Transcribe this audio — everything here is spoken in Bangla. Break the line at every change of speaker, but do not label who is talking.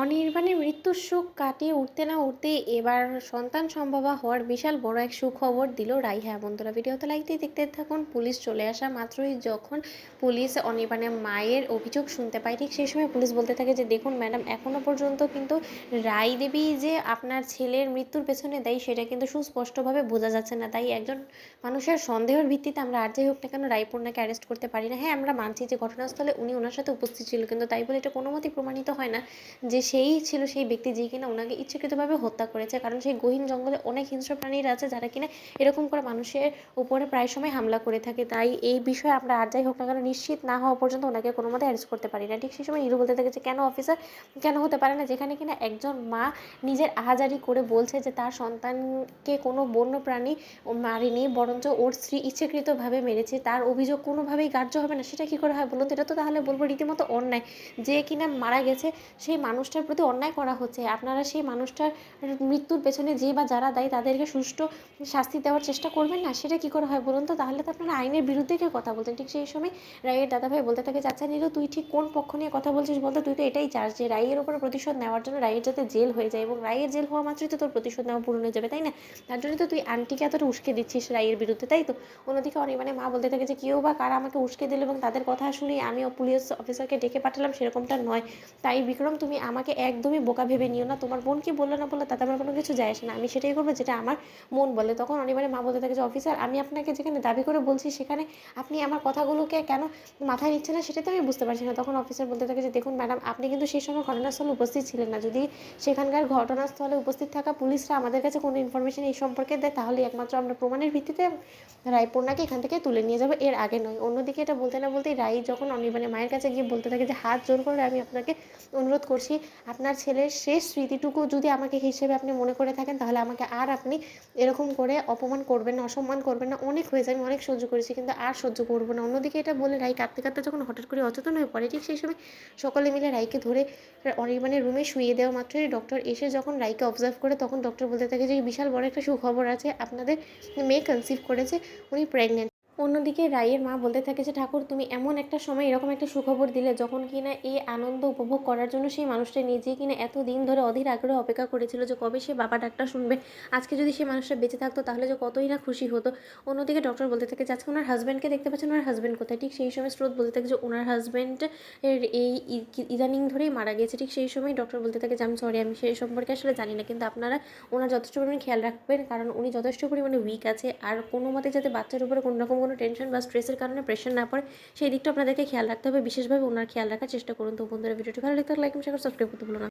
অনির্বাণের মৃত্যুর শোক কাটিয়ে উঠতে না উঠতেই এবার সন্তান সম্ভবা হওয়ার বিশাল বড় এক সুখবর দিল রাইহা। বন্ধুরা, ভিডিওতে লাইক দিয়ে দেখতে থাকুন। পুলিশ চলে আসা মাত্রই যখন পুলিশ অনির্বাণের মায়ের অভিযোগ শুনতে পায়, ঠিক সেই সময় পুলিশ বলতে থাকে যে দেখুন ম্যাডাম, এখনও পর্যন্ত কিন্তু রায় দেবী যে আপনার ছেলের মৃত্যুর পেছনে দেয় সেটা কিন্তু সুস্পষ্টভাবে বোঝা যাচ্ছে না। তাই একজন মানুষের সন্দেহের ভিত্তিতে আমরা আর যাই হোক না কেন রায়পূর্ণাকে অ্যারেস্ট করতে পারি না। হ্যাঁ, আমরা মানছি যে ঘটনাস্থলে উনি ওনার সাথে উপস্থিত ছিল, কিন্তু তাই বলে এটা কোনো মতেই প্রমাণিত হয় না যে সেই ছিল সেই ব্যক্তি যে কিনা ওনাকে ইচ্ছাকৃতভাবে হত্যা করেছে। কারণ সেই গহীন জঙ্গলে অনেক হিংস্র প্রাণীরা আছে যারা কিনা এরকম করে মানুষের উপরে প্রায় সময় হামলা করে থাকে। তাই এই বিষয়ে আমরা আর যাই হোক না কেন নিশ্চিত না হওয়া পর্যন্ত ওনাকে কোনো মতে অ্যারেস্ট করতে পারি না। ঠিক সেই সময় হিরো বলতে থাকে যে কেন অফিসার, কেন হতে পারে না, যেখানে কিনা একজন মা নিজের আহাজারি করে বলছে যে তার সন্তানকে কোনো বন্য প্রাণী মারেনি, বরঞ্চ ওর স্ত্রী ইচ্ছাকৃতভাবে মেরেছে, তার অভিযোগ কোনোভাবেই গ্রাহ্য হবে না। সেটা কী করে হয় বলুন তো? এটা তো তাহলে বলবো রীতিমতো অন্যায়। যে কিনা মারা গেছে সেই মানুষটার প্রতি অন্যায় করা হচ্ছে। আপনারা সেই মানুষটার মৃত্যুর পেছনে যে বা যারা দায়ী তাদেরকে সুষ্ঠু শাস্তি দেওয়ার চেষ্টা করবেন না? সেটা কী করে হয় বলুন তো? তাহলে তো আপনারা আইনের বিরুদ্ধে কেউ কথা বলছেন। ঠিক সেই সময় রায়ের দাদাভাই বলতে থাকে যে আচ্ছা নীরু, তুই ঠিক কোন পক্ষ নিয়ে কথা বলছিস বলতো? তুই তো এটাই চাস যে রায়ের উপরে প্রতিশোধ নেওয়ার জন্য রায়ের যাতে জেল হয়ে যায়, এবং রায়ের জেল হওয়া মাত্রই তো তোর প্রতিশোধ নেওয়া পূরণ হয়ে যাবে, তাই না? তার জন্য তো তুই আন্টিকে এতটা উস্কে দিচ্ছিস রায়ের বিরুদ্ধে, তাই তো? অন্যদিকে মানে মা বলতে থাকে যে কেউ বা কারা আমাকে উস্কে দিল এবং তাদের কথা শুনে আমি পুলিশ অফিসারকে ডেকে পাঠালাম, সেরকমটা নয়। তাই বিক্রম, তুমি আমাকে একদমই বোকা ভেবে নিও না। তোমার বোন কি বললো না বললো তাতে আমার কোনো কিছু যায় আসে না। আমি সেটাই করবো যেটা আমার মন বলে। তখন অনিবারে মা বলতে থাকে যে অফিসার, আমি আপনাকে যেখানে দাবি করে বলছি সেখানে আপনি আমার কথাগুলোকে কেন মাথায় নিচ্ছেন না সেটা তো আমি বুঝতে পারছি না। তখন অফিসার বলতে থাকে যে দেখুন ম্যাডাম, আপনি কিন্তু সেই সময় ঘটনাস্থলে উপস্থিত ছিলেন না। যদি সেখানকার ঘটনাস্থলে উপস্থিত থাকা পুলিশরা আমাদের কাছে কোনো ইনফরমেশন এই সম্পর্কে দেয়, তাহলে একমাত্র আমরা প্রমাণের ভিত্তিতে রায়পূর্ণাকে এখান থেকে তুলে নিয়ে যাবো, এর আগে নয়। অন্যদিকে এটা বলতে না বলতেই রাই যখন অনির্বাণের মায়ের কাছে গিয়ে বলতে থাকে যে হাত জোর করে আমি আপনাকে অনুরোধ করছি, আপনার ছেলের শেষ স্মৃতিটুকু যদি আমাকে হিসেবে আপনি মনে করে থাকেন, তাহলে আমাকে আর আপনি এরকম করে অপমান করবেন না, অসম্মান করবেন না। অনেক হয়েছে, আমি অনেক সহ্য করেছি, কিন্তু আর সহ্য করবো না। অন্যদিকে এটা বলে রাই কাঁদতে কাঁদতে যখন হঠাৎ করে অচেতন হয়ে পড়ে, ঠিক সেই সময় সকলে মিলে রাইকে ধরে অনির্বাণের রুমে শুইয়ে দেওয়া মাত্রই ডক্টর এসে যখন রাইকে অবজার্ভ করে, তখন ডক্টর বলতে থাকে যে বিশাল বড় একটা সুখবর আছে, আপনাদের মেয়ে কনসিভ করেছে, উনি প্রেগনেন্ট। অন্যদিকে রাইয়ের মা বলতে থাকে যে ঠাকুর, তুমি এমন একটা সময় এরকম একটা সুখবর দিলে যখন কিনা এই আনন্দ উপভোগ করার জন্য সেই মানুষটা নিজে কিনা এত দিন ধরে অধীর আগ্রহে অপেক্ষা করেছিল যে কবে সে বাবা ডাকটা শুনবে। আজকে যদি সেই মানুষটা বেঁচে থাকতো তাহলে যে কতই না খুশি হতো। অন্যদিকে ডক্টর বলতে থাকে যে আজকে ওনার হাজব্যান্ডকে দেখতে পাচ্ছেন, ওনার হাজব্যান্ড কোথায়? ঠিক সেই সময় স্রোত বলতে থাকে যে ওনার হাজব্যান্ড এর এই ইদানিং ধরেই মারা গেছে। ঠিক সেই সময় ডক্টর বলতে থাকে যে আমি সরি, আমি সেই সম্পর্কে আসলে জানি না, কিন্তু আপনারা ওনার যথেষ্ট পরিমাণে খেয়াল রাখবেন, কারণ উনি যথেষ্ট পরিমাণে উইক আছে। আর কোনো মতে যাতে বাচ্চার উপরে কোনো রকম কোনো টেনশন বা স্ট্রেসের কারণে প্রেশার না পড়ে, সেই দিকটা আপনাদেরকে খেয়াল রাখতে হবে। বিশেষভাবে ওনার খেয়াল রাখার চেষ্টা করুন। তো বন্ধুরা, ভিডিওটি ভালো লাগলে লাইক এবং শেয়ার সাবস্ক্রাইব করতে ভুলো না।